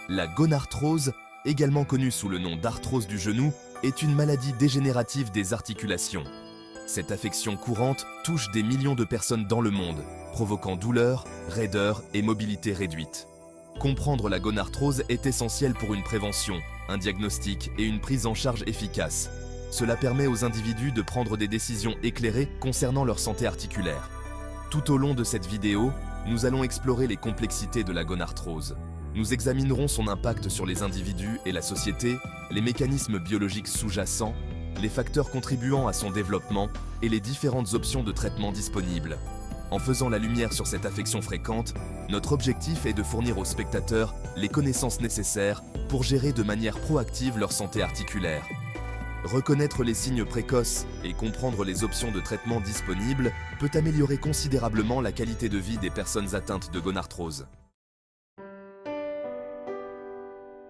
La gonarthrose, également connue sous le nom d'arthrose du genou, est une maladie dégénérative des articulations. Cette affection courante touche des millions de personnes dans le monde, provoquant douleur, raideur et mobilité réduite. Comprendre la gonarthrose est essentiel pour une prévention, un diagnostic et une prise en charge efficace. Cela permet aux individus de prendre des décisions éclairées concernant leur santé articulaire. Tout au long de cette vidéo, nous allons explorer les complexités de la gonarthrose. Nous examinerons son impact sur les individus et la société, les mécanismes biologiques sous-jacents, les facteurs contribuant à son développement et les différentes options de traitement disponibles. En faisant la lumière sur cette affection fréquente, notre objectif est de fournir aux spectateurs les connaissances nécessaires pour gérer de manière proactive leur santé articulaire. Reconnaître les signes précoces et comprendre les options de traitement disponibles peut améliorer considérablement la qualité de vie des personnes atteintes de gonarthrose.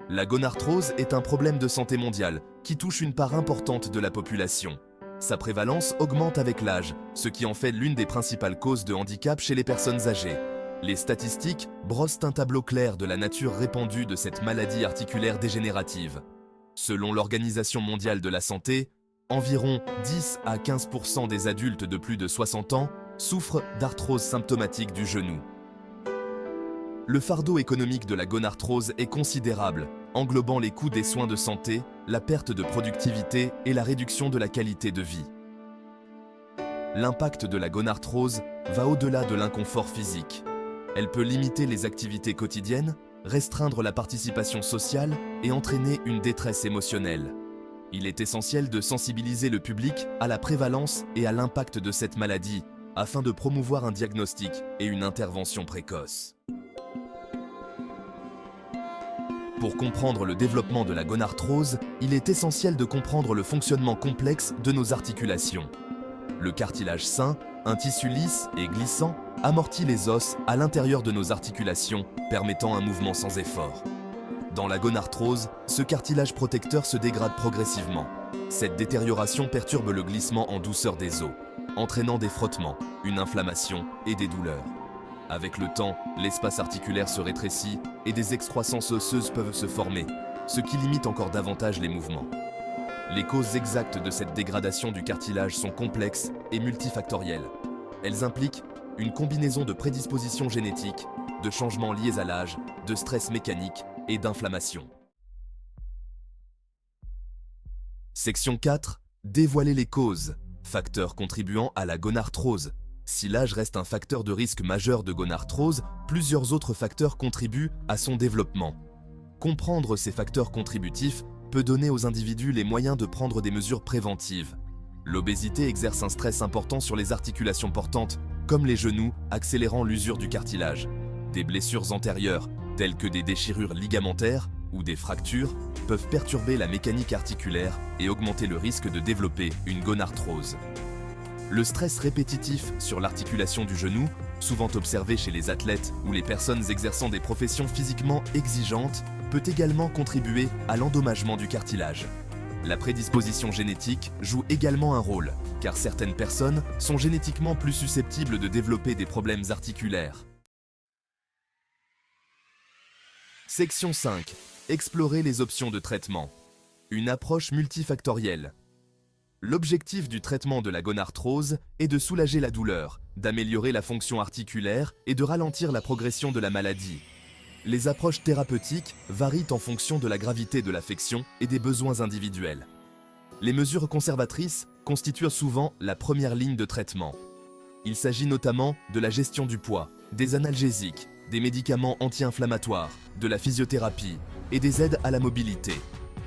La gonarthrose est un problème de santé mondiale qui touche une part importante de la population. Sa prévalence augmente avec l'âge, ce qui en fait l'une des principales causes de handicap chez les personnes âgées. Les statistiques brossent un tableau clair de la nature répandue de cette maladie articulaire dégénérative. Selon l'Organisation mondiale de la santé, environ 10 à 15% des adultes de plus de 60 ans souffrent d'arthrose symptomatique du genou. Le fardeau économique de la gonarthrose est considérable, englobant les coûts des soins de santé, la perte de productivité et la réduction de la qualité de vie. L'impact de la gonarthrose va au-delà de l'inconfort physique. Elle peut limiter les activités quotidiennes, restreindre la participation sociale et entraîner une détresse émotionnelle. Il est essentiel de sensibiliser le public à la prévalence et à l'impact de cette maladie afin de promouvoir un diagnostic et une intervention précoce. Pour comprendre le développement de la gonarthrose, il est essentiel de comprendre le fonctionnement complexe de nos articulations. Le cartilage sain, un tissu lisse et glissant, amortit les os à l'intérieur de nos articulations, permettant un mouvement sans effort. Dans la gonarthrose, ce cartilage protecteur se dégrade progressivement. Cette détérioration perturbe le glissement en douceur des os, entraînant des frottements, une inflammation et des douleurs. Avec le temps, l'espace articulaire se rétrécit et des excroissances osseuses peuvent se former, ce qui limite encore davantage les mouvements. Les causes exactes de cette dégradation du cartilage sont complexes et multifactorielles. Elles impliquent une combinaison de prédispositions génétiques, de changements liés à l'âge, de stress mécanique et d'inflammation. Section 4. Dévoiler les causes, facteurs contribuant à la gonarthrose. Si l'âge reste un facteur de risque majeur de gonarthrose, plusieurs autres facteurs contribuent à son développement. Comprendre ces facteurs contributifs peut donner aux individus les moyens de prendre des mesures préventives. L'obésité exerce un stress important sur les articulations portantes, comme les genoux, accélérant l'usure du cartilage. Des blessures antérieures, telles que des déchirures ligamentaires ou des fractures, peuvent perturber la mécanique articulaire et augmenter le risque de développer une gonarthrose. Le stress répétitif sur l'articulation du genou, souvent observé chez les athlètes ou les personnes exerçant des professions physiquement exigeantes, peut également contribuer à l'endommagement du cartilage. La prédisposition génétique joue également un rôle, car certaines personnes sont génétiquement plus susceptibles de développer des problèmes articulaires. Section 5. Explorer les options de traitement. Une approche multifactorielle. L'objectif du traitement de la gonarthrose est de soulager la douleur, d'améliorer la fonction articulaire et de ralentir la progression de la maladie. Les approches thérapeutiques varient en fonction de la gravité de l'affection et des besoins individuels. Les mesures conservatrices constituent souvent la première ligne de traitement. Il s'agit notamment de la gestion du poids, des analgésiques, des médicaments anti-inflammatoires, de la physiothérapie et des aides à la mobilité.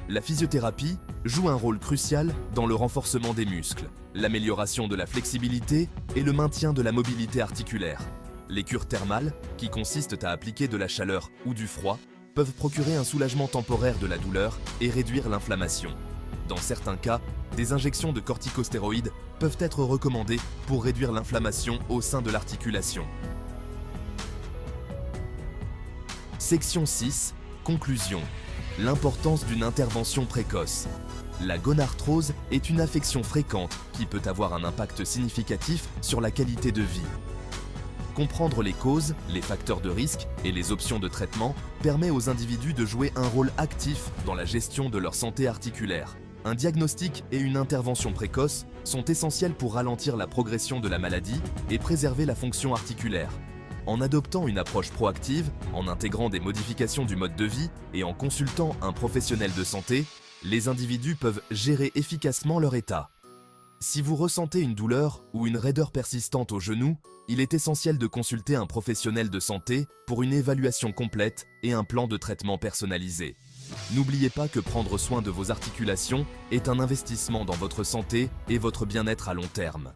La physiothérapie joue un rôle crucial dans le renforcement des muscles, l'amélioration de la flexibilité et le maintien de la mobilité articulaire. Les cures thermales, qui consistent à appliquer de la chaleur ou du froid, peuvent procurer un soulagement temporaire de la douleur et réduire l'inflammation. Dans certains cas, des injections de corticostéroïdes peuvent être recommandées pour réduire l'inflammation au sein de l'articulation. Section 6. Conclusion. L'importance d'une intervention précoce. La gonarthrose est une affection fréquente qui peut avoir un impact significatif sur la qualité de vie. Comprendre les causes, les facteurs de risque et les options de traitement permet aux individus de jouer un rôle actif dans la gestion de leur santé articulaire. Un diagnostic et une intervention précoce sont essentiels pour ralentir la progression de la maladie et préserver la fonction articulaire. En adoptant une approche proactive, en intégrant des modifications du mode de vie et en consultant un professionnel de santé, les individus peuvent gérer efficacement leur état. Si vous ressentez une douleur ou une raideur persistante au genou, il est essentiel de consulter un professionnel de santé pour une évaluation complète et un plan de traitement personnalisé. N'oubliez pas que prendre soin de vos articulations est un investissement dans votre santé et votre bien-être à long terme.